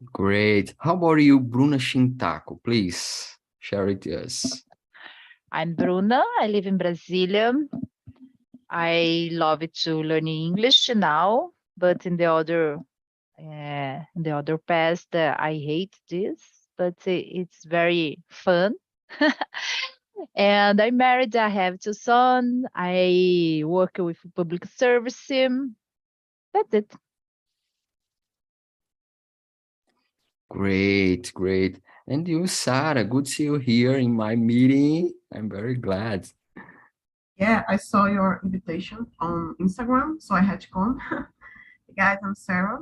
Great. How about you, Bruna Shintaku? Please share it to us. I'm Bruna. I live in Brasilia. I love it to learn English now, but in the other past, I hate this, but it's very fun. And I'm married. I have two sons. I work with public service. That's it. Great, great. And you, Sarah, good to see you here in my meeting. I'm very glad. Yeah, I saw your invitation on Instagram, so I had to come. Guys, I'm Sarah.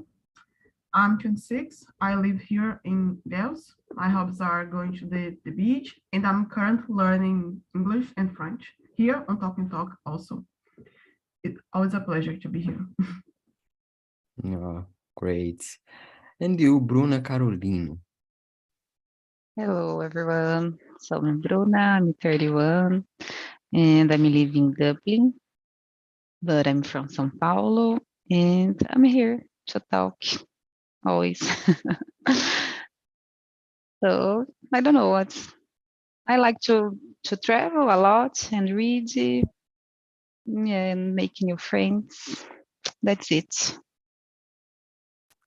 I'm 26. I live here in Wales. My hobbies are going to the beach, and I'm currently learning English and French here on Talk Talk also. It's always a pleasure to be here. Oh, great. And you, Bruna Carolino. Hello, everyone. So I'm Bruna, I'm 31, and I'm living in Dublin, but I'm from São Paulo, and I'm here to talk always. So I don't know what I like to travel a lot and read, and make new friends. That's it.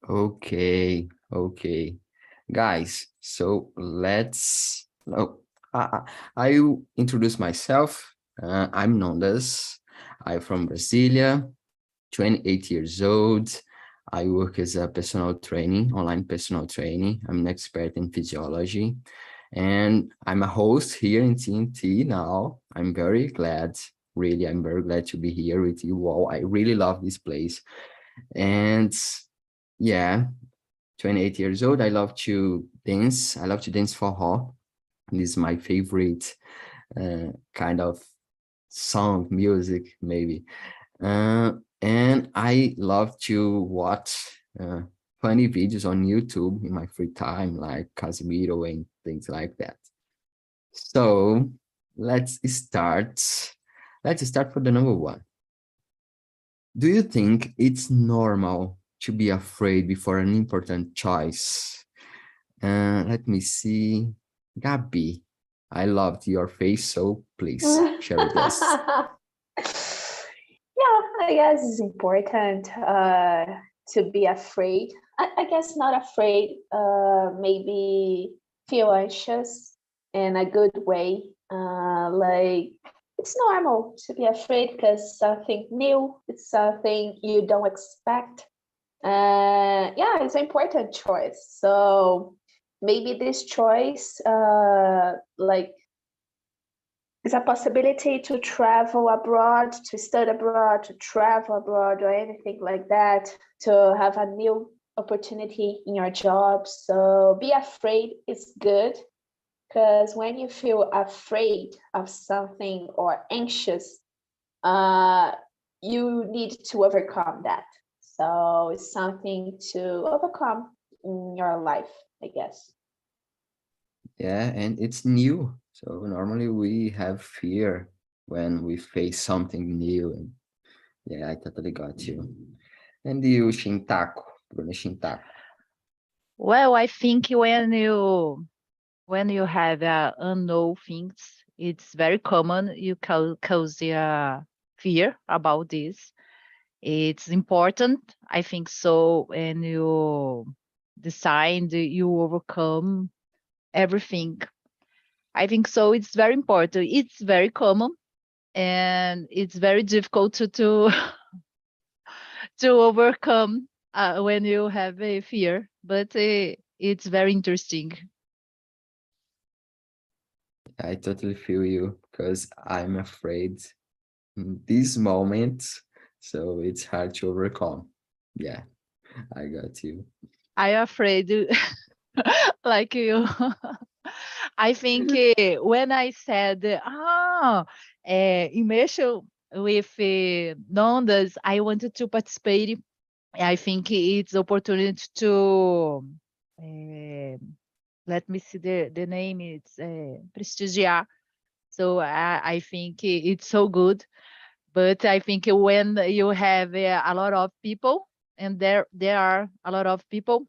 Okay, okay. Guys, so let's... Oh, I will introduce myself. I'm Nondas. I'm from Brasilia, 28 years old. I work as a online personal training. I'm an expert in physiology. And I'm a host here in TNT now. I'm very glad, really, I'm very glad to be here with you all. I really love this place. And yeah, 28 years old. I love to dance. I love to dance for her. This is my favorite kind of song, music, maybe. And I love to watch funny videos on YouTube in my free time, like Casimiro and things like that. So let's start. Let's start for the number one. Do you think it's normal to be afraid before an important choice? Let me see. Gabi, I loved your face, so please share with us. Yeah, I guess it's important to be afraid. I guess not afraid, maybe feel anxious in a good way. Like it's normal to be afraid because something new, it's something you don't expect. Yeah, it's an important choice. So maybe this choice, like, is a possibility to travel abroad, to study abroad, to travel abroad, or anything like that, to have a new opportunity in your job. So be afraid is good, because when you feel afraid of something or anxious, you need to overcome that. So it's something to overcome in your life, I guess. Yeah, and it's new. So normally we have fear when we face something new. And yeah, I totally got you. And you, Shintaku, Bruno Shintaku. Well, I think when you have unknown things, it's very common. You cause fear about this. It's important, I think so, and you decide you overcome everything. I think so. It's very important. It's very common, and it's very difficult to to overcome when you have a fear. But it's very interesting. I totally feel you because I'm afraid in this moment. So it's hard to overcome. Yeah, I got you. I'm afraid, like you. I think when I said, immersion with Nondas, I wanted to participate. I think it's opportunity to, let me see the name, it's prestigiar. So I think it's so good. But I think when you have a lot of people, and there are a lot of people,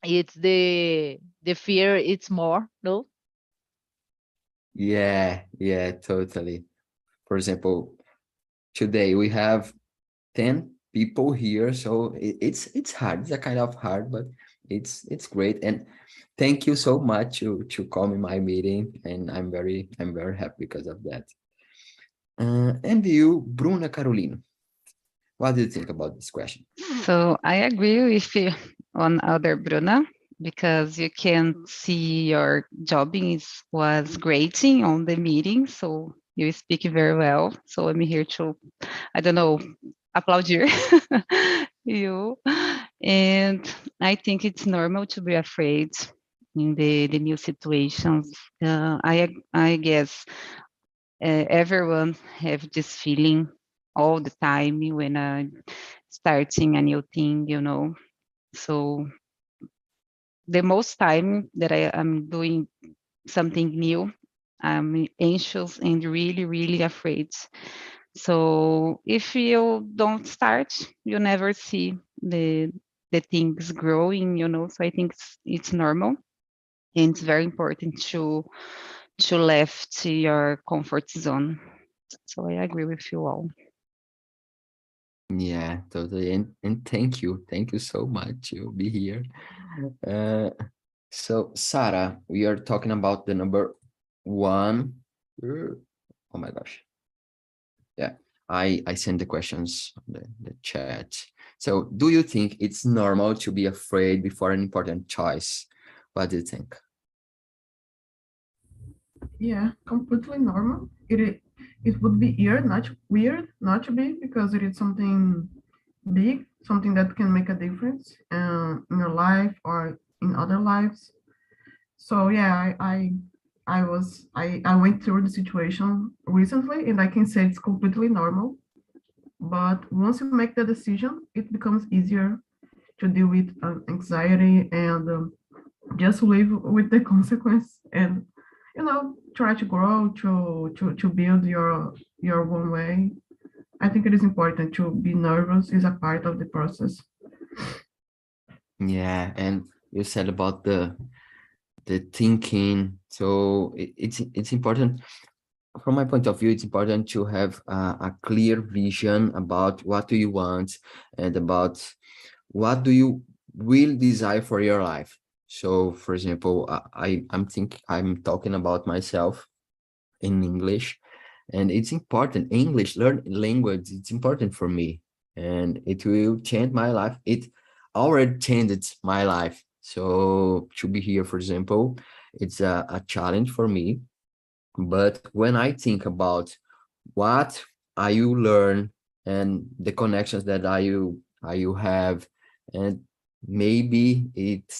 it's the fear, it's more, no? Yeah, totally. For example, today we have 10 people here, so it's hard. It's a kind of hard, but it's great. And thank you so much to come in my meeting, and I'm very happy because of that. And you, Bruna Carolino, what do you think about this question? So I agree with you on other Bruna, because you can see your jobbing was grading on the meeting, so you speak very well. So I'm here to, I don't know, applaud you. you. And I think it's normal to be afraid in the new situations. I guess everyone have this feeling all the time when starting a new thing, So the most time that I am doing something new, I'm anxious and really, really afraid. So if you don't start, you never see the things growing, So I think it's normal, and it's very important to left your comfort zone. So I agree with you all. Yeah, totally. And thank you so much to be here. Uh, so Sarah, we are talking about the number one. Oh my gosh. Yeah, I sent the questions on the chat. So do you think it's normal to be afraid before an important choice? What do you think? Yeah, completely normal. It would be weird not to be, because it is something big, something that can make a difference in your life or in other lives. So yeah, I went through the situation recently, and I can say it's completely normal. But once you make the decision, it becomes easier to deal with anxiety and just live with the consequence, and try to grow, to build your own way. I think it is important to be nervous is a part of the process. Yeah, and you said about the thinking. So it's important. From my point of view, it's important to have a clear vision about what do you want and about what do you will desire for your life. So, for example, I'm talking about myself in English, and it's important. English, learn language, it's important for me, and it will change my life. It already changed my life. So to be here, for example, it's a challenge for me. But when I think about what I will learn and the connections that I will have, and maybe it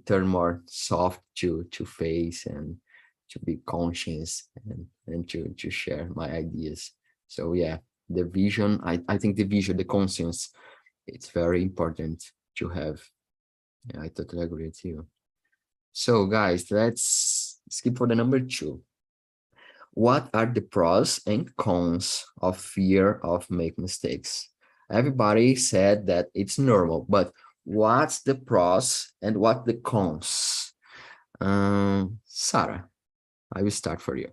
turn more soft to face and to be conscious and to share my ideas. So yeah, the vision, I think the vision, the conscience, it's very important to have. Yeah, I totally agree with you. So guys, let's skip for the number two. What are the pros and cons of fear of make mistakes? Everybody said that it's normal, but what's the pros and what the cons? Sarah, I will start for you.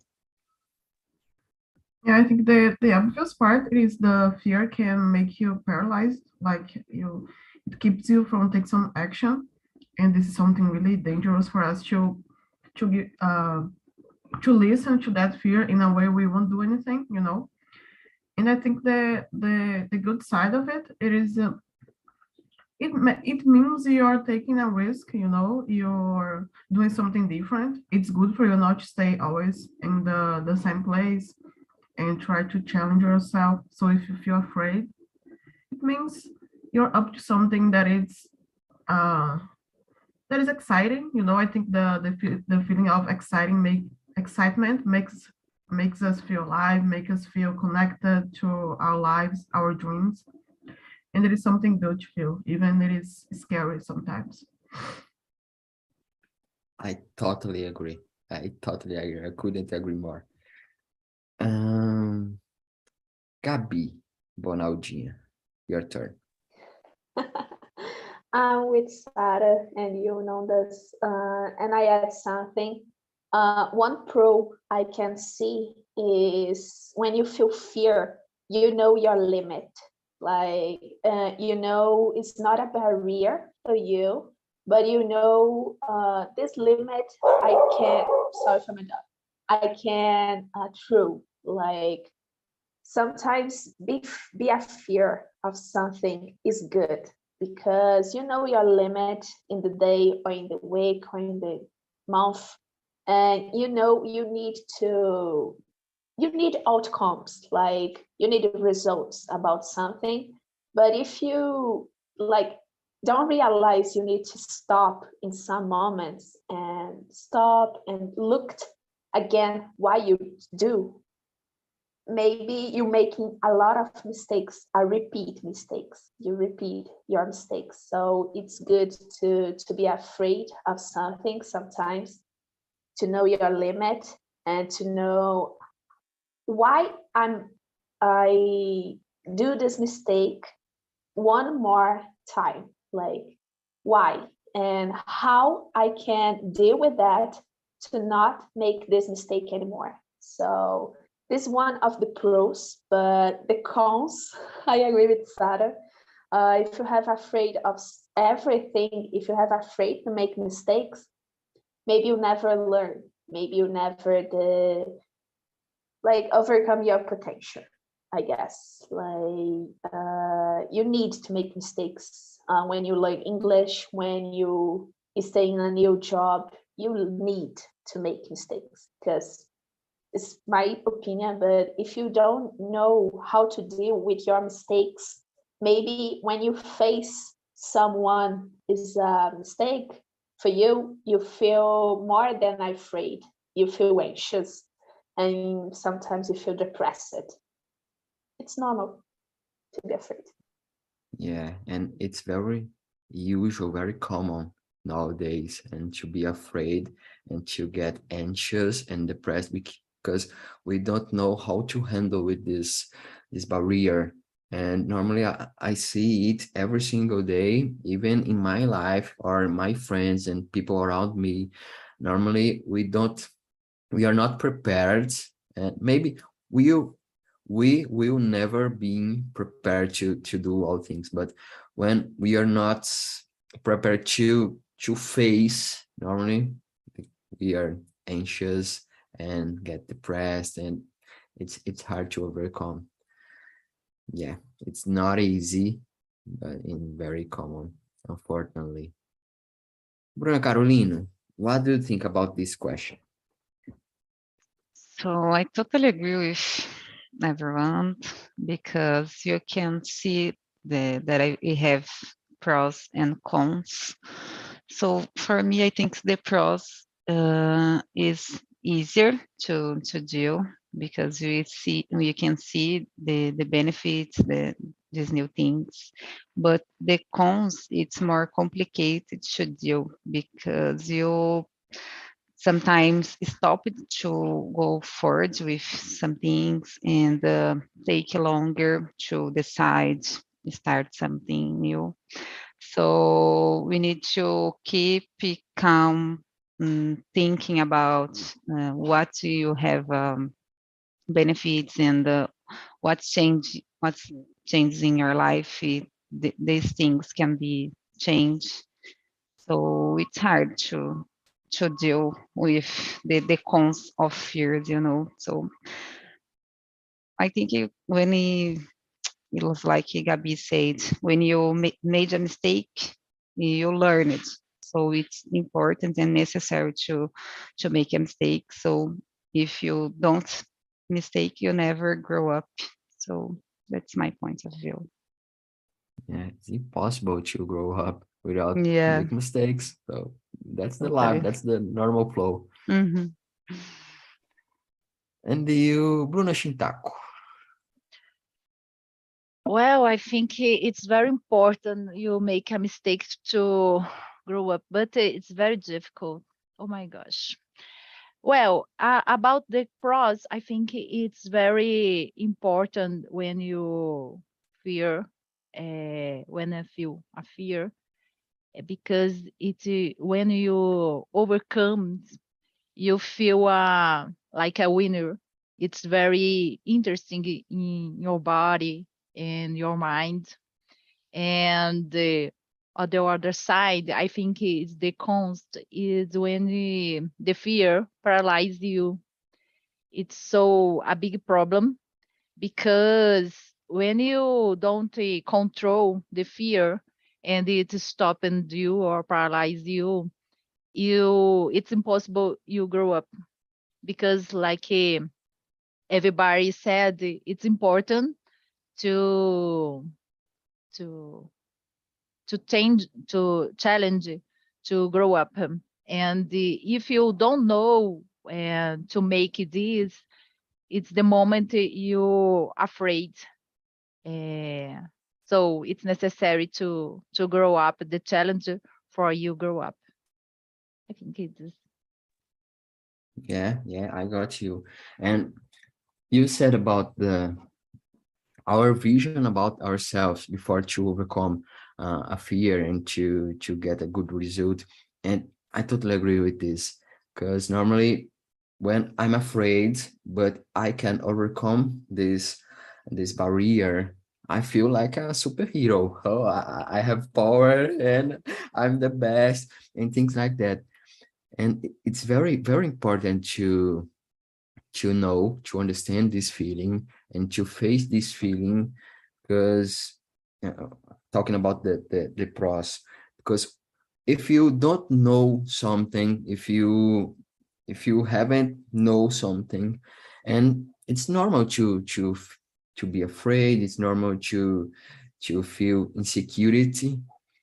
Yeah, I think the obvious part is the fear can make you paralyzed, like it keeps you from taking some action, and this is something really dangerous for us to get, to listen to that fear in a way we won't do anything. And I think the good side of it is it means you're taking a risk. You're doing something different. It's good for you not to stay always in the same place and try to challenge yourself. So if you feel afraid, it means you're up to something uh that is exciting. I think the feeling of excitement makes us feel alive, make us feel connected to our lives, our dreams, and it is something good to feel, even it is scary sometimes. I totally agree. I totally agree. I couldn't agree more. Um, Gabi Bonaldinha, your turn. I'm with Sarah, and you know this, and I add something. One pro I can see is when you feel fear, you know your limit. Like, you know, it's not a barrier for you, but you know, this limit I can't, sorry for my dog, I can through. Like, sometimes be a fear of something is good because you know your limit in the day or in the week or in the month, and you know you need outcomes, like you need results about something. But if you like don't realize, you need to stop in some moments and stop and look again why you do. Maybe you're making a lot of mistakes, repeat mistakes, you repeat your mistakes. So it's good to be afraid of something sometimes, to know your limit and to know why I do this mistake one more time, like why and how I can deal with that to not make this mistake anymore. So this is one of the pros, but the cons, I agree with Sarah. If you have afraid of everything, if you have afraid to make mistakes, maybe you never learn. Maybe you never overcome your potential, I guess. You need to make mistakes when you learn English, when you stay in a new job. You need to make mistakes because it's my opinion. But if you don't know how to deal with your mistakes, maybe when you face someone is a mistake for you, you feel more than afraid. You feel anxious, and sometimes you feel depressed. It's normal to be afraid. Yeah, and it's very usual, very common nowadays, and to be afraid and to get anxious and depressed because we don't know how to handle with this barrier. And normally I see it every single day, even in my life or my friends and people around me. Normally we are not prepared, and maybe we will never be prepared to do all things, but when we are not prepared to face, normally we are anxious and get depressed, and it's hard to overcome. Yeah, it's not easy, but in very common, unfortunately. Bruna Carolina, what do you think about this question? So I totally agree with everyone because you can see we have pros and cons. So for me, I think the pros is easier to deal because we can see the benefits, these new things. But the cons, it's more complicated to deal because you sometimes stop it to go forward with some things and take longer to decide, start something new. So we need to keep it calm, thinking about what you have benefits and what's changes in your life. These things can be changed. So it's hard to deal with the cons of fears, So I think it was like Gabi said, when you made a mistake, you learn it. So it's important and necessary to make a mistake. So if you don't mistake, you never grow up. So that's my point of view. Yeah, it's impossible to grow up without Yeah, making mistakes. So that's the life, totally. that's the normal flow. Mm-hmm. And you, Bruna Shintaku. Well, I think it's very important you make a mistake to grow up, but it's very difficult. Oh my gosh. Well, about the pros, I think it's very important when you fear, when I feel a fear. because when you overcome, you feel like a winner. It's very interesting in your body and your mind. And on the other side, I think is the const is when the fear paralyzes you. It's so a big problem because when you don't control the fear and it stopping you or paralyze you, it's impossible you grow up, because like everybody said, it's important to to to challenge, to grow up. And if you don't know and to make this, it's the moment you're afraid. uh, so it's necessary to grow up, the challenge for you grow up. I think it is. Yeah, I got you. And you said about our vision about ourselves before to overcome a fear and to get a good result. And I totally agree with this, because normally when I'm afraid, but I can overcome this barrier, I feel like a superhero. Oh, I have power and I'm the best and things like that. And it's very, very important to know, to understand this feeling and to face this feeling, because talking about the pros, because if you don't know something, if you haven't know something, and it's normal to be afraid, it's normal to feel insecurity,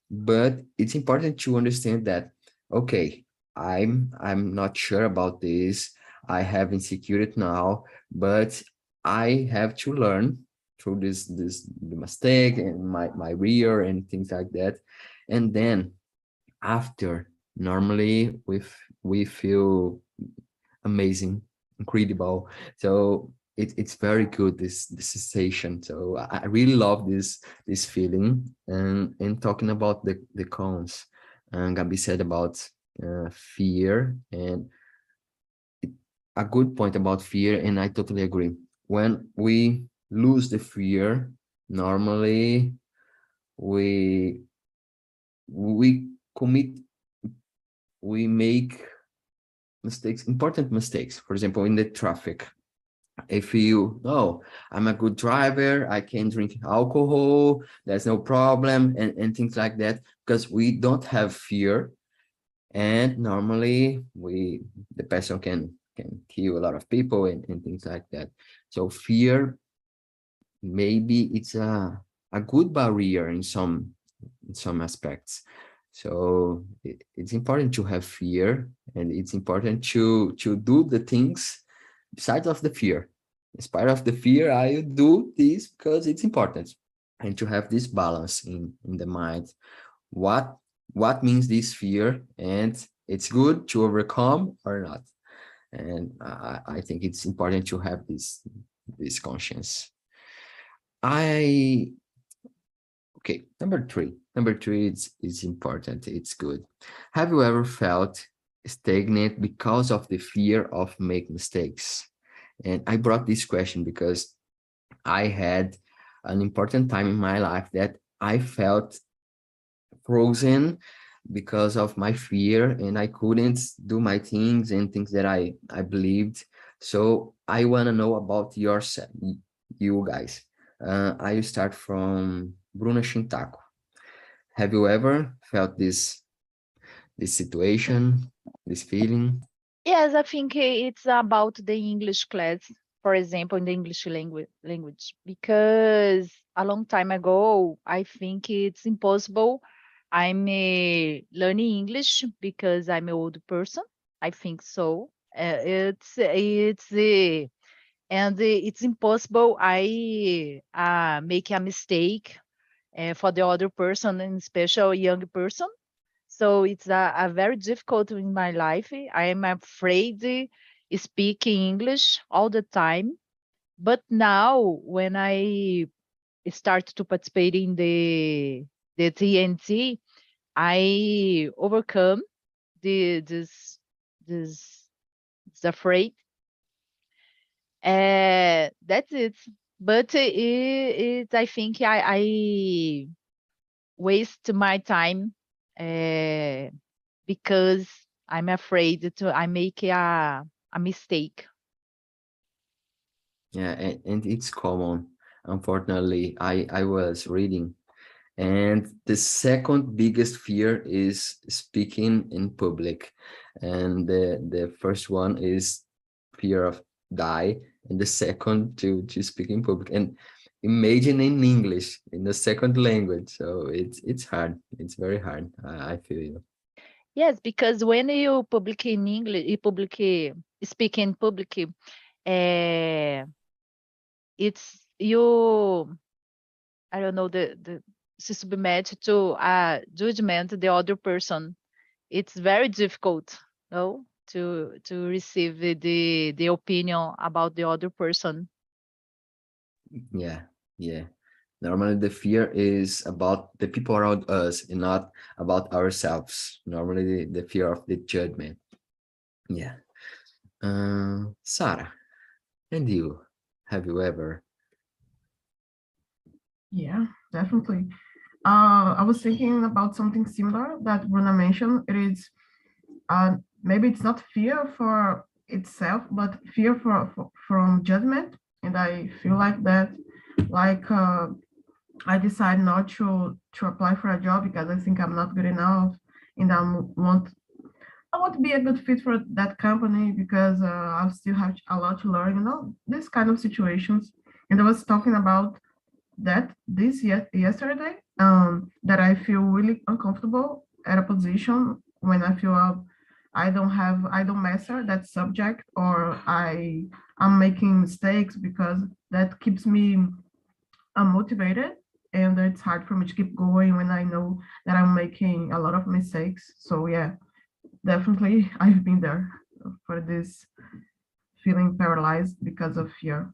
but it's important to understand that, okay, I'm not sure about this, I have insecurity now, but I have to learn through the mistake and my rear and things like that. And then after, normally we feel amazing, incredible. So it's very good, this sensation. So I really love this feeling. And talking about the cons, and Gabi said about fear, and a good point about fear, and I totally agree. When we lose the fear, normally we we commit, we make mistakes, important mistakes. For example, in the traffic, if you, oh, I'm a good driver, I can drink alcohol, there's no problem, and things like that, because we don't have fear. And normally the person can kill a lot of people and things like that. So fear, maybe it's a good barrier in some aspects. So it's important to have fear, and it's important to do the things besides of the fear. In spite of the fear, I do this because it's important, and to have this balance in the mind. What means this fear, and it's good to overcome or not. And I think it's important to have this conscience. Okay, number three is important, it's good. Have you ever felt stagnant because of the fear of make mistakes? And I brought this question because I had an important time in my life that I felt frozen because of my fear, and I couldn't do my things and things that I believed. So I want to know about you guys. I start from Bruna Shintaku. Have you ever felt this situation, this feeling? Yes, I think it's about the English class, for example, in the English language, because a long time ago, I think it's impossible. I'm learning English because I'm an old person. I think so. It's impossible. I make a mistake for the other person, and special young person. So it's a very difficult in my life. I am afraid speaking English all the time. But now when I start to participate in the TNT, I overcome this afraid. That's it. But I think I waste my time because I'm afraid I make a mistake. Yeah, and it's common. Unfortunately, I was reading, and the second biggest fear is speaking in public, and the first one is fear of die, and the second to speak in public. And imagine in English, in the second language, so it's hard. It's very hard. I feel you. Yes, because when you public in English, you public speak in public, it's you. I don't know the se submete to judgment the other person. It's very difficult, no, to receive the opinion about the other person. Yeah, yeah. Normally, the fear is about the people around us and not about ourselves. Normally, the fear of the judgment. Yeah. Sarah, and you? Have you ever? Yeah, definitely. I was thinking about something similar that Bruna mentioned. It is maybe it's not fear for itself, but fear from judgment. And I feel like that, like I decide not to apply for a job because I think I'm not good enough, and I want to be a good fit for that company because I still have a lot to learn. This kind of situations. And I was talking about that yesterday, that I feel really uncomfortable at a position when I feel I don't master that subject, or I'm making mistakes, because that keeps me unmotivated, and it's hard for me to keep going when I know that I'm making a lot of mistakes. So yeah, definitely I've been there for this feeling paralyzed because of fear.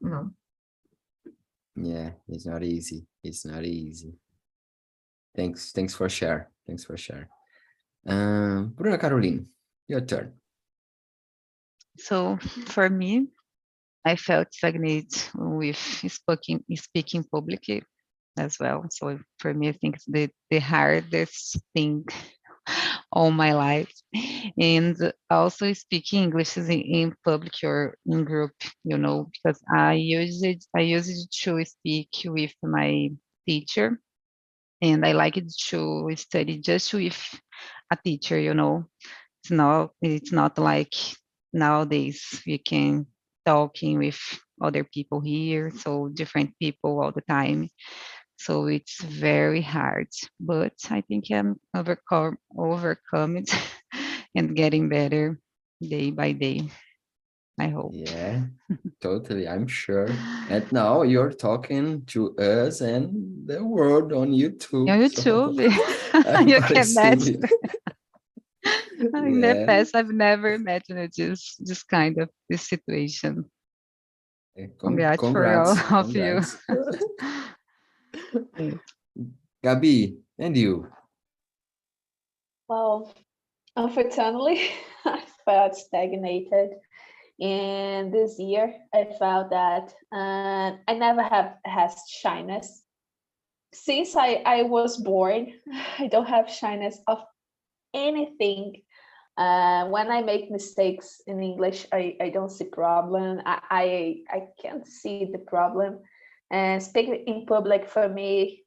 Yeah, it's not easy. It's not easy. Thanks for share. Thanks for share. Bruna Caroline, your turn. So for me, I felt stagnant with speaking publicly as well. So for me, I think it's the hardest thing all my life. And also speaking English is in public or in group, because I used to speak with my teacher, and I like it to study just with a teacher. It's not like nowadays we can talking with other people here, so different people all the time. So it's very hard, but I think I'm overcome it and getting better day by day, I hope. Yeah, totally. I'm sure. And now you're talking to us and the world on On YouTube. So YouTube, you everybody can see imagine. me. In the Yeah. past, I've never imagined this kind of this situation. Congrats for all Congrats. of you. Congrats. Gabi, and you? Well, unfortunately, I felt stagnated. And this year, I felt that I never have had shyness. Since I was born, I don't have shyness of anything. When I make mistakes in English, I don't see problem. I can't see the problem. And speaking in public for me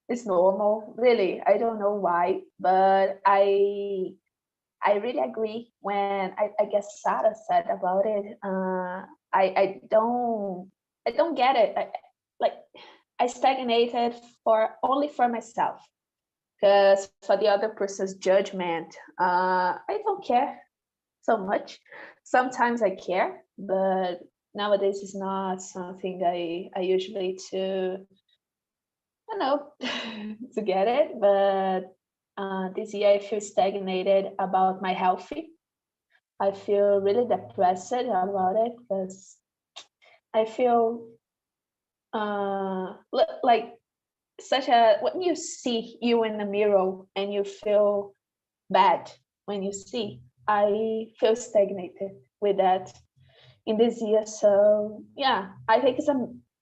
is normal. Really, I don't know why, but I really agree when I guess Sarah said about it. I don't get it. Like I stagnated for only for myself, because for the other person's judgment, I don't care so much. Sometimes I care, but nowadays it's not something I usually to to get it. But this year I feel stagnated about my healthy. I feel really depressed about it because I feel like when you see you in the mirror and you feel bad when you see, I feel stagnated with that in this year. So yeah, I think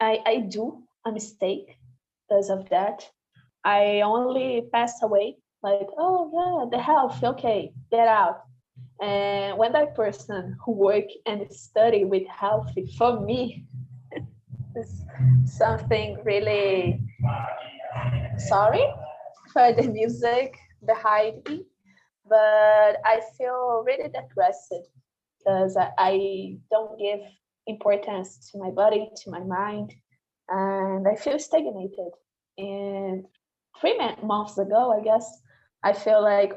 I do a mistake because of that. I only passed away like, oh yeah, the health, okay, get out. And when that person who work and study with health, for me, is something really, sorry for the music behind me, but I feel really depressed because I don't give importance to my body, to my mind, and I feel stagnated. And 3 months ago, I guess, I feel like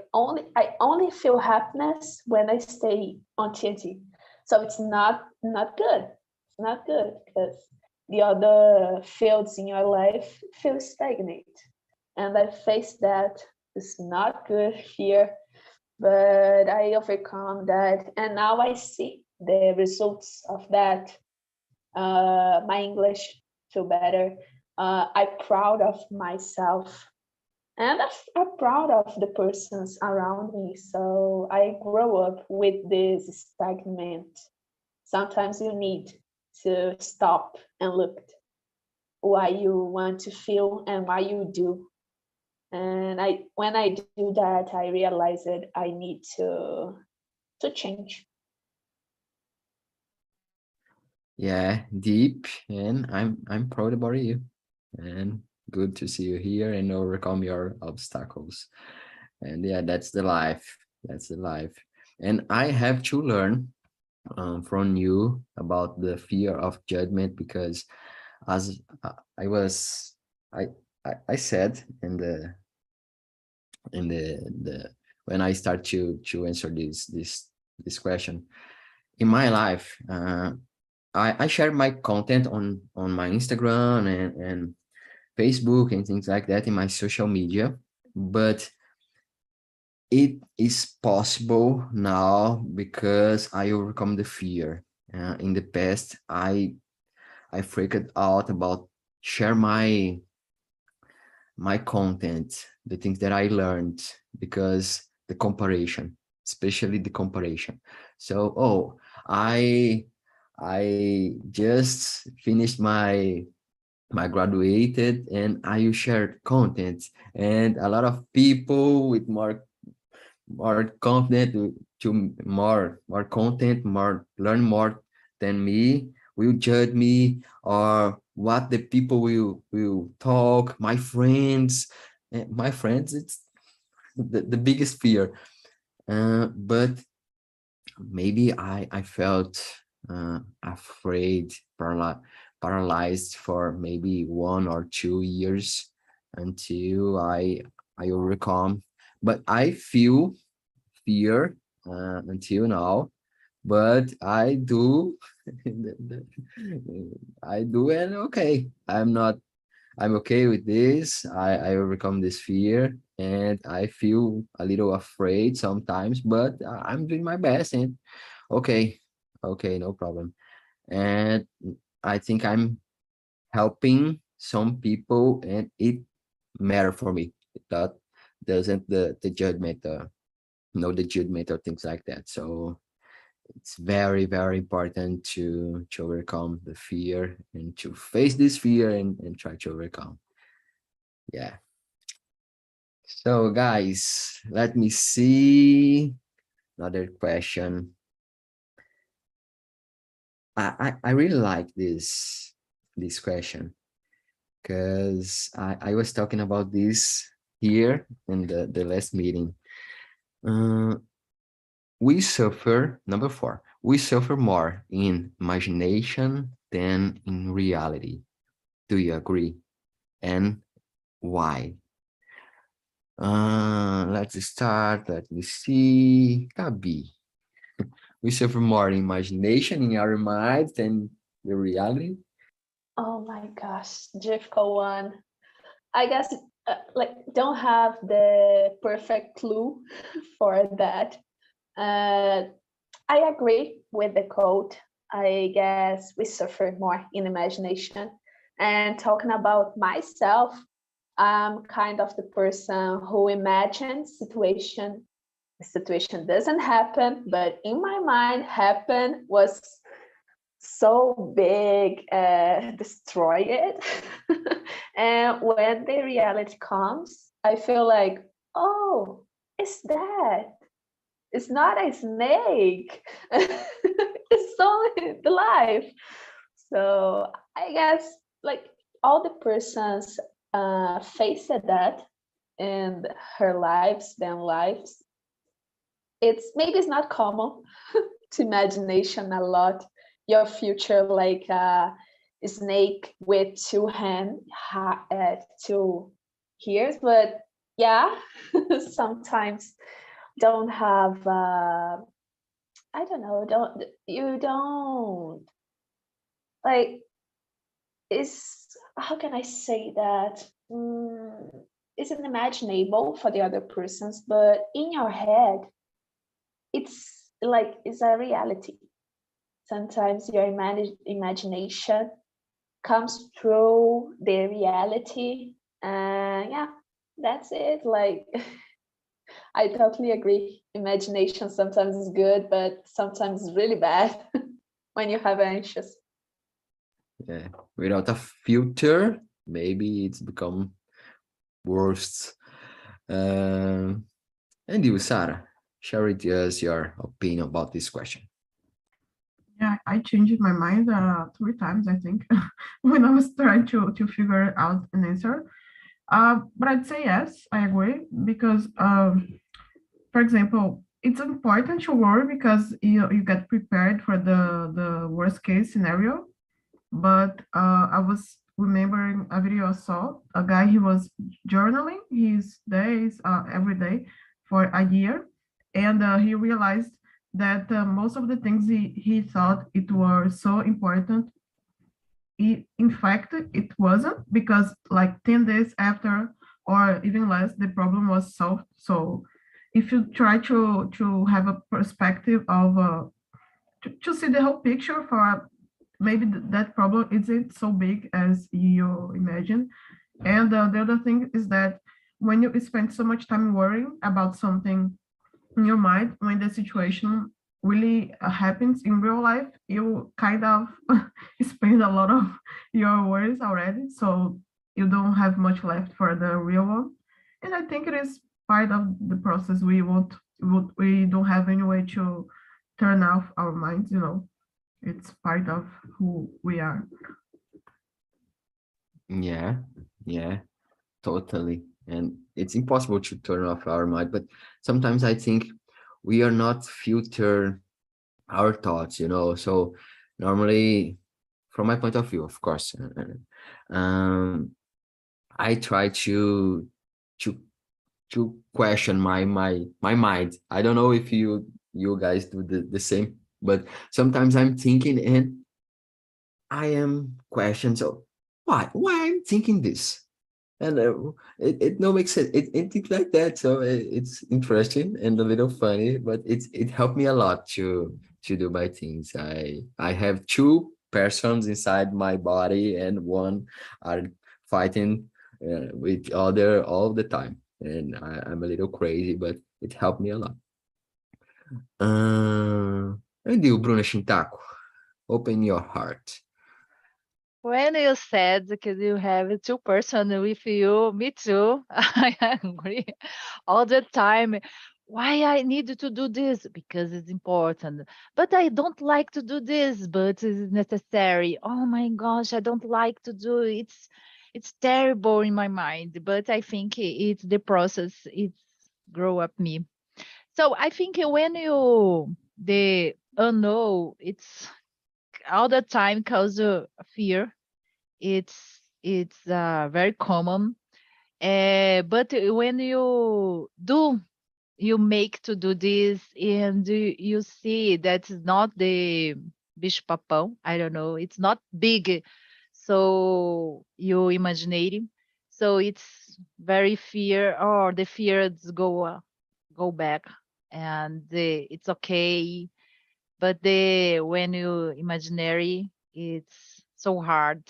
I only feel happiness when I stay on TNT. So it's not good. It's not good because the other fields in your life feel stagnant. And I face that. It's not good here, but I overcome that. And now I see the results of that. My English feel better. I'm proud of myself, and I'm proud of the persons around me. So I grow up with this stagnant. Sometimes you need to stop and look why you want to feel and why you do. And when I do that, I realize that I need to change. Yeah, deep, and I'm proud about you, and good to see you here and overcome your obstacles. And yeah, that's the life. That's the life. And I have to learn from you about the fear of judgment, because as I was, I said in the when I start to answer this question in my life. I share my content on my Instagram and Facebook and things like that in my social media, but it is possible now because I overcome the fear. In the past, I freaked out about share my content, the things that I learned, because the comparison, especially the comparison. So, oh, I just finished my graduated and I shared content, and a lot of people with more confident to more content, more learn more than me will judge me, or what the people will talk, my friends, it's the biggest fear. But maybe I felt afraid, paralyzed for maybe 1 or 2 years until I overcome. But I feel fear until now, but I do I do, and okay, I'm okay with this. I overcome this fear, and I feel a little afraid sometimes, but I'm doing my best, and okay, okay, no problem. And I think I'm helping some people, and it matter for me. That doesn't the judgment, the judgment or things like that. So it's very, very important to overcome the fear and to face this fear and try to overcome. Yeah. So guys, let me see another question. I really like this question, because I was talking about this here in the last meeting. We suffer, number 4, we suffer more in imagination than in reality. Do you agree? And why? Let's start. Let me see. Gabi, we suffer more in imagination in our minds than the reality. Oh my gosh, difficult one. I guess like don't have the perfect clue for that. I agree with the quote. I guess we suffer more in imagination. And talking about myself, I'm kind of the person who imagines the situation doesn't happen, but in my mind happen, was so big, destroy it. And when the reality comes, I feel like, oh, it's that. It's not a snake. It's only the life. So I guess like all the persons faced that in her lives, it's not common to imagination a lot your future like a snake with two ears, but yeah, sometimes don't have I don't know, don't like, is, how can I say that, it's unimaginable for the other persons, but in your head it's like it's a reality. Sometimes your imagination comes through the reality, and yeah, that's it. Like, I totally agree, imagination sometimes is good, but sometimes it's really bad when you have anxious. Yeah, without a filter, maybe it's become worse. And you, Sarah, share with us your opinion about this question. Yeah, I changed my mind 3 times, I think, when I was trying to figure out an answer. But I'd say yes, I agree, because, for example, it's important to worry because you get prepared for the worst case scenario. But I was remembering a video I saw, a guy, he was journaling his days every day for a year, and he realized that most of the things he thought it were so important, in fact, it wasn't, because like 10 days after, or even less, the problem was solved. So if you try to have a perspective of to see the whole picture, for maybe that problem isn't so big as you imagine. And the other thing is that when you spend so much time worrying about something in your mind, when the situation really happens in real life, you kind of spend a lot of your worries already, so you don't have much left for the real one. And I think it is part of the process. We don't have any way to turn off our minds, it's part of who we are. Yeah, totally. And it's impossible to turn off our mind, but sometimes I think we are not filter our thoughts, So normally, from my point of view, of course, I try to to question my mind. I don't know if you guys do the same, but sometimes I'm thinking and I am questioning. So why I'm thinking this? And it no makes sense. It things like that. So it's interesting and a little funny, but it helped me a lot to do my things. I have two persons inside my body, and one are fighting with other all the time, and I'm a little crazy, but it helped me a lot. And you, Bruna Shintaku, open your heart. When you said because you have two person with you, me too. I agree all the time. Why I need to do this? Because it's important. But I don't like to do this, but it's necessary. Oh my gosh, I don't like to do it. It's terrible in my mind. But I think it's the process. It's grow up me. So I think when you the unknown, it's all the time cause fear. It's very common. But when you do, you make to do this, and you see that is not the bicho papão. I don't know. It's not big, so you imagining. So it's very fear, or the fears go back, and it's okay. But the when you imaginary, it's so hard.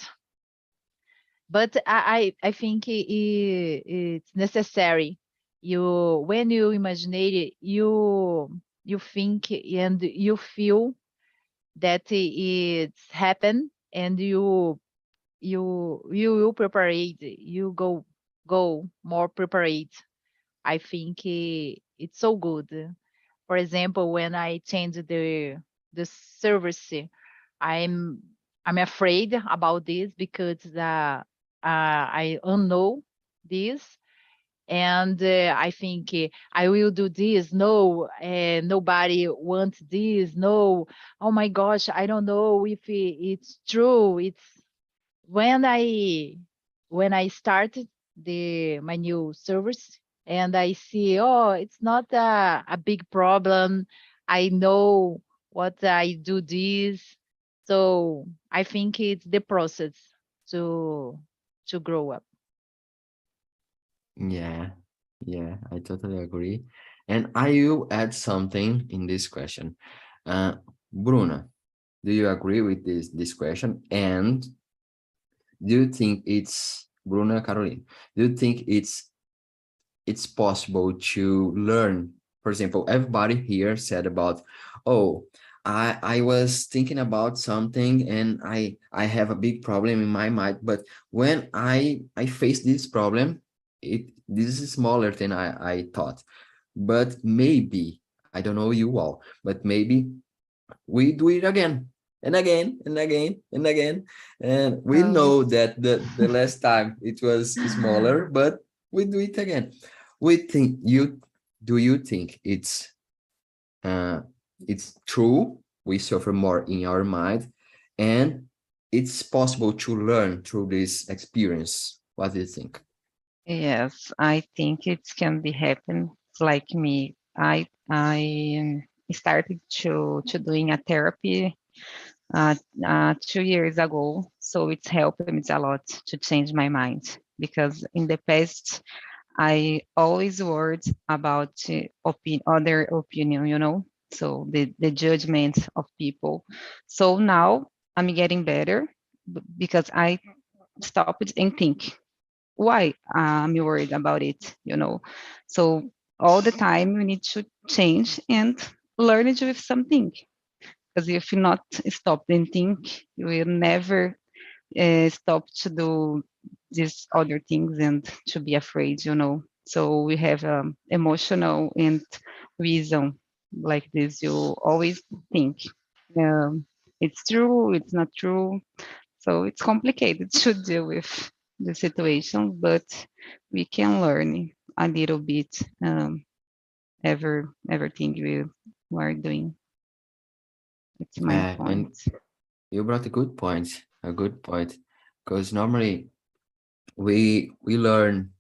But I think it's necessary. When you imagine it, you think and you feel that it's happened, and you will prepare it. You go more prepared. I think it's so good. For example, when I change the service, I'm I'm afraid about this because I don't know this, and I think I will do this. No, nobody wants this. No, oh my gosh, I don't know if it's true. It's when I started my new service, and I see, oh, it's not a big problem. I know what I do this. So I think it's the process to grow up. Yeah, yeah, I totally agree. And I will add something in this question. Bruna, do you agree with this question? And do you think it's Bruna Caroline? Do you think it's possible to learn? For example, everybody here said about, oh, I was thinking about something and I have a big problem in my mind, but when I face this problem, this is smaller than I thought. But maybe, I don't know you all, but maybe we do it again and again and again and again. And we Oh. know that the last time it was smaller, but we do it again. We think do you think uh it's true we suffer more in our mind, and it's possible to learn through this experience? What do you think? Yes, I think it can be happen. It's like me. I started to doing a therapy 2 years ago, so it's helped me a lot to change my mind, because in the past I always worried about other opinion, so the judgment of people. So now I'm getting better, because I stopped and think why I'm worried about it, So all the time we need to change and learn it with something. Because if you not stop and think, you will never stop to do these other things and to be afraid, So we have emotional and reason like this. You always think um, it's true, it's not true. So it's complicated to deal with the situation, but we can learn a little bit everything we are doing. It's my Yeah, and point. you brought a good point, because normally we learn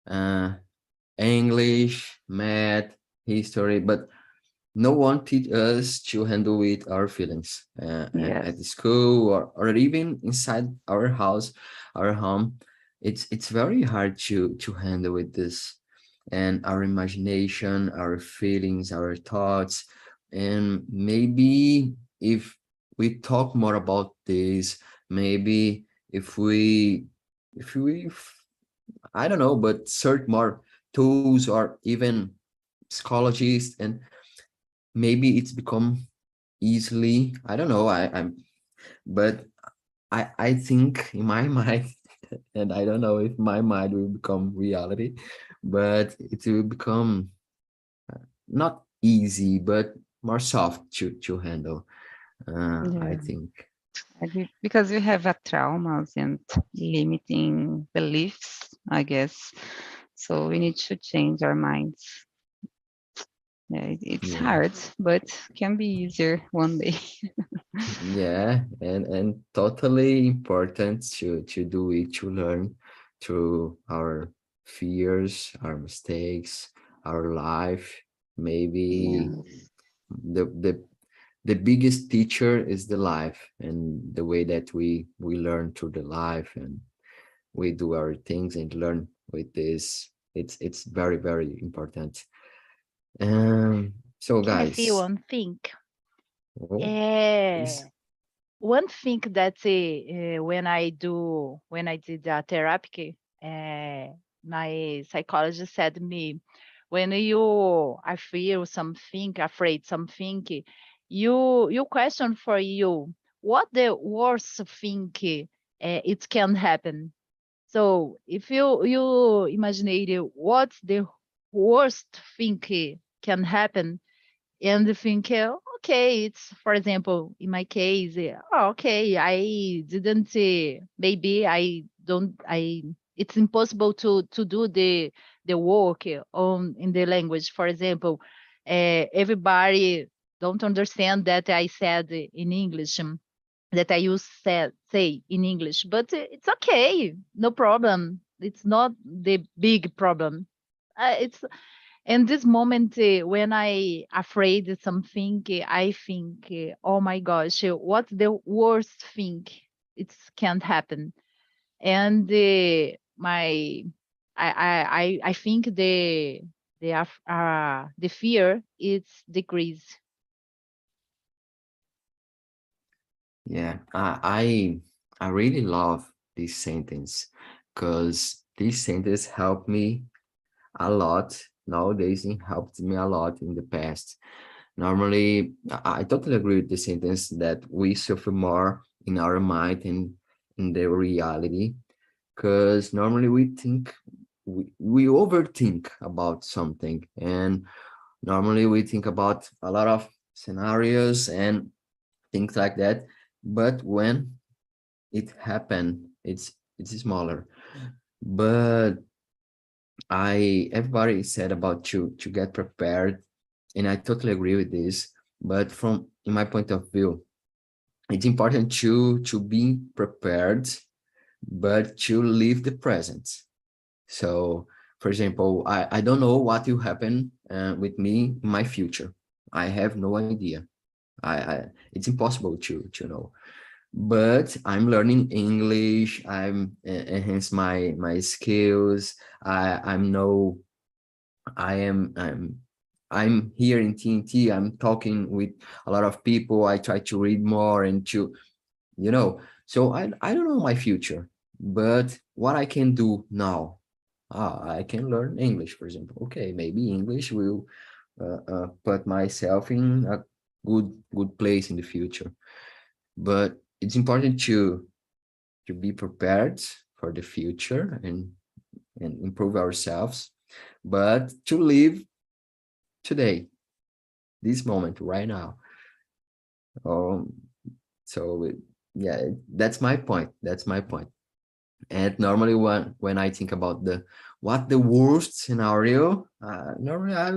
uh English, math, history, but no one teach us to handle with our feelings at the Yes. school, or even inside our house, our home. It's very hard to handle with this, and our imagination, our feelings, our thoughts. And maybe if we talk more about this, maybe if we if we I don't know, but search more tools, or even psychologists, and maybe it's become easily, I don't know, but I think in my mind, and I don't know if my mind will become reality, but it will become not easy, but more soft to handle, I Yeah. think. Because we have a traumas and limiting beliefs, I guess. So we need to change our minds. Yeah, it's Yeah. hard, but can be easier one day. Yeah, and totally important to do it, to learn through our fears, our mistakes, our life. Maybe Yes. the the the biggest teacher is the life, and the way that we learn through the life, and we do our things and learn with this. It's very, very important. So Can I say guys, one thing? oh, Yeah, please. one thing that when I did a therapy, my psychologist said to me, when I feel something, afraid something, you question for you what the worst thing it can happen. So if you imagine what's the worst thing can happen, and think, okay, it's, for example, in my case, okay, I didn't, maybe I don't, it's impossible to do the work on in the language. For example, everybody don't understand that I said in English, that I use say in English, but it's okay, no problem. It's not the big problem. It's in this moment when I afraid something, I think, oh my gosh, what's the worst thing it can't happen? And my I think the fear is decreased. Yeah, I really love this sentence because this sentence helped me a lot nowadays and helped me a lot in the past. Normally, I totally agree with the sentence that we suffer more in our mind and in the reality, because normally we overthink about something, and normally we think about a lot of scenarios and things like that. But when it happened, it's smaller. But everybody said about to get prepared, and I totally agree with this. But from in my point of view, it's important to be prepared, but to live the present. So, for example, I don't know what will happen with me in my future. I have no idea. It's impossible to know. But I'm learning English. I'm enhance my skills. I'm know I'm here in TNT. I'm talking with a lot of people. I try to read more and so I don't know my future, but what I can do now, I can learn English, for example. Okay, maybe English will put myself in a good place in the future. But it's important to be prepared for the future and improve ourselves, but to live today, this moment, right now. Um, so yeah, that's my point. That's my point. And normally when I think about the worst scenario, normally I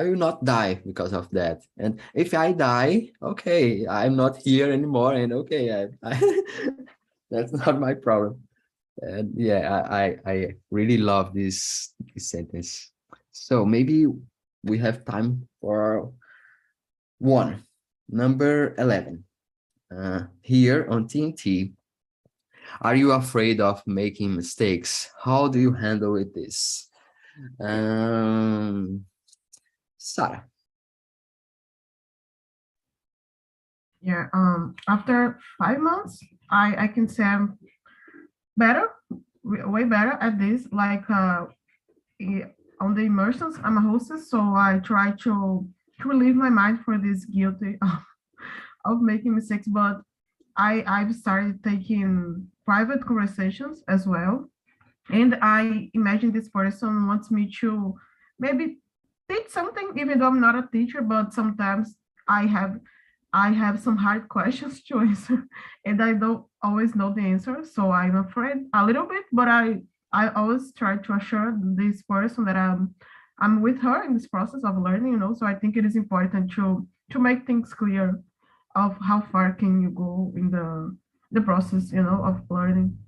will not die because of that. And if I die, okay, I'm not here anymore, and okay, that's not my problem. And yeah, I really love this sentence. So maybe we have time for one, number 11. Here on TNT, are you afraid of making mistakes? How do you handle with this? Sarah. Yeah. After 5 months, I can say I'm better, way better at this. Like on the immersions, I'm a hostess, so I try to relieve my mind for this guilty of making mistakes. But I've started taking private conversations as well, and I imagine this person wants me to maybe teach something, even though I'm not a teacher. But sometimes I have I have some hard questions to answer, and I don't always know the answer, so I'm afraid a little bit. But I always try to assure this person that I'm with her in this process of learning. So I think it is important to make things clear of how far can you go in the process, of learning.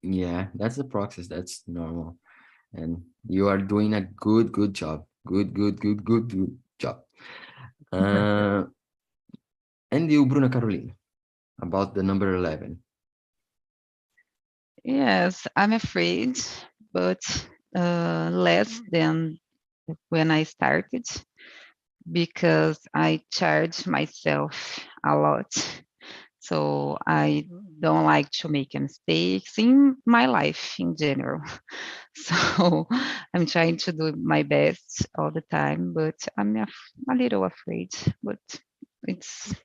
Yeah, that's the process. That's normal. And you are doing a good job. Good job. Uh, and you, Bruna Carolina, about the number 11. Yes, I'm afraid, but less than when I started. because I charge myself a lot. So I don't like to make mistakes in my life in general. So I'm trying to do my best all the time, but I'm a little afraid. But it's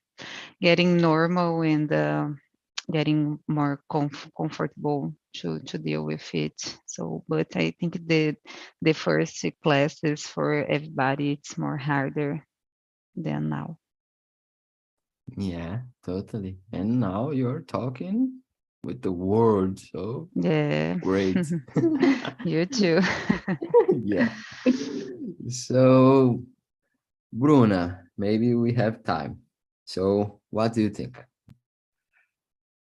getting normal and getting more comfortable to deal with it. So, but I think the first classes for everybody, it's more harder than now. Yeah, totally. And now you're talking with the word, so Yeah. great. You too. Yeah. So, Bruna, maybe we have time. So, what do you think?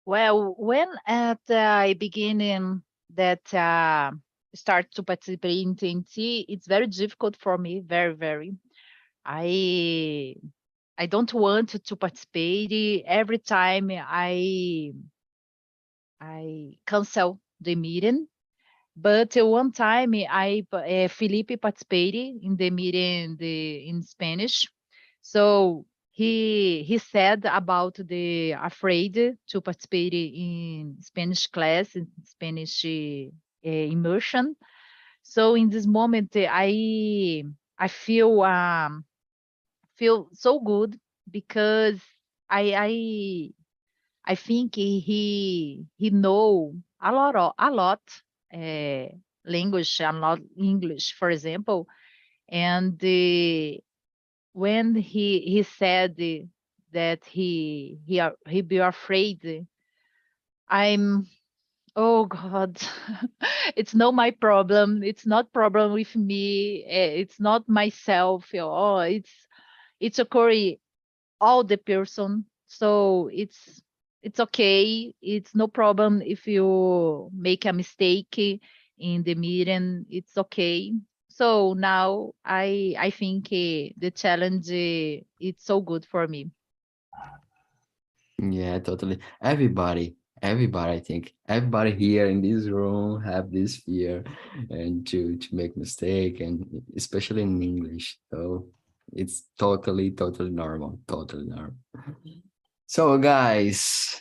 Well, when at the beginning that start to participate in TNT, it's very difficult for me, very, very. I I don't want to participate. Every time I cancel the meeting. But one time Felipe participated in the meeting in Spanish. So he said about the afraid to participate in Spanish class, in Spanish immersion. So in this moment, I feel so good because I I think he know a lot uh, language, a lot English, for example. And when he said that he be afraid, I'm oh God, it's not my problem. It's not problem with me. It's not myself. Oh, it's occurring all the person. So it's okay. It's no problem if you make a mistake in the meeting. It's okay. So now I think the challenge it's so good for me. Yeah, totally. Everybody, I think everybody here in this room have this fear and to make mistake, and especially in English. So it's totally normal, totally normal. So guys,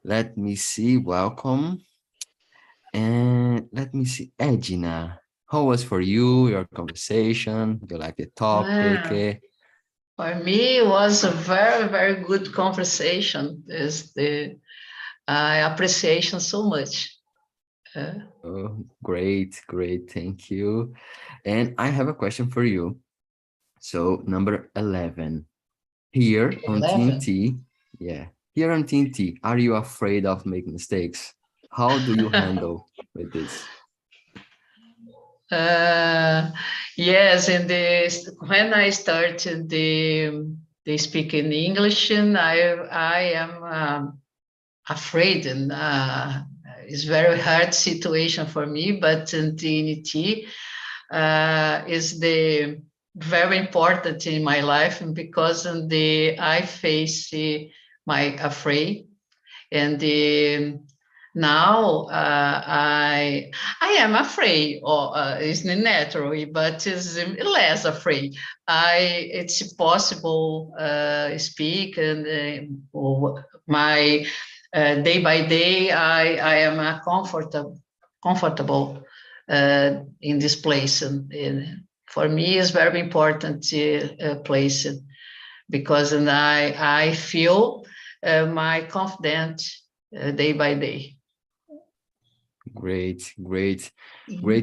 let me see. Welcome. And let me see, Edina, how was for you, your conversation? You like the topic? For me, it was a very, very good conversation. I appreciation so much. Oh, great, thank you. And I have a question for you. So number 11, here on 11. TNT, yeah, here on TNT, are you afraid of making mistakes? How do you handle with this? Yes, when I started the speaking English, and I am afraid, and it's very hard situation for me. But in TNT is the very important in my life, and because I face my afraid, and now I am afraid, or it's natural, but it's less afraid. It's possible speak, and my day by day I am comfortable in this place, and for me it's very important place, because I feel my confidence day by day. Great, great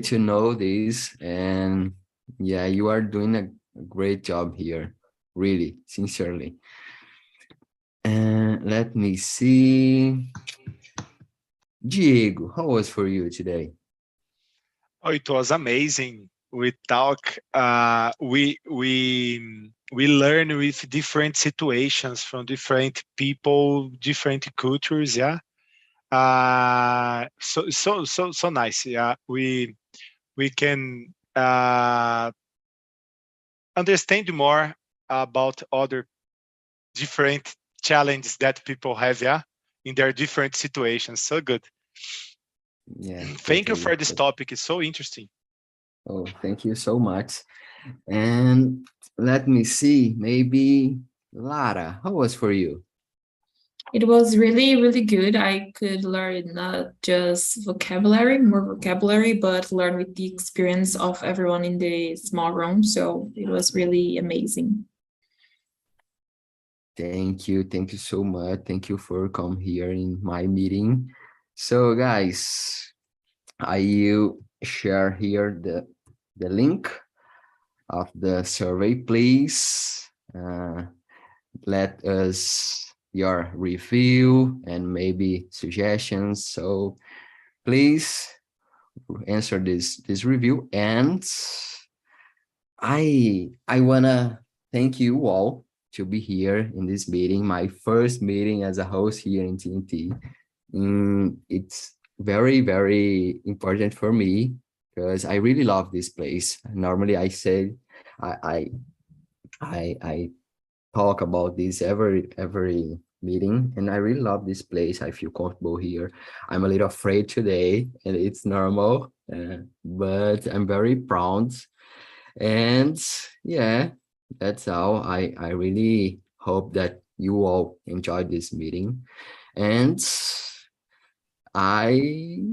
to know this. And yeah, you are doing a great job here, really, sincerely. And let me see. Diego, how was for you today? Oh, it was amazing. We talk, we learn with different situations from different people, different cultures. Yeah. So nice. Yeah. We can understand more about other different challenges that people have. Yeah. In their different situations. So good. Yeah. Thank you for Totally. this topic. It's so interesting. Oh, thank you so much. And let me see, maybe Lara, how was for you? It was really, really good. I could learn not just more vocabulary, but learn with the experience of everyone in the small room. So it was really amazing. Thank you so much. Thank you for coming here in my meeting. So guys, I will share here the link of the survey, please. Let us your review and maybe suggestions. So please answer this review. And I wanna thank you all to be here in this meeting, my first meeting as a host here in TNT. It's very, very important for me because I really love this place. Normally I say I talk about this every meeting, and I really love this place. I feel comfortable here. I'm a little afraid today, and it's normal, but I'm very proud. And yeah, that's all. I really hope that you all enjoyed this meeting, and I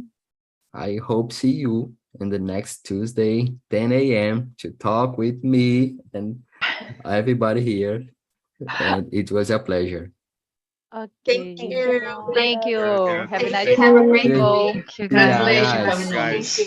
hope see you in the next Tuesday, 10 a.m. to talk with me and everybody here. And it was a pleasure. Okay. Thank you. Thank you. Thank you. Have a nice Thank Have a great Thank- day. day. Thank you, guys. Yeah, Congratulations, guys. coming on. Guys.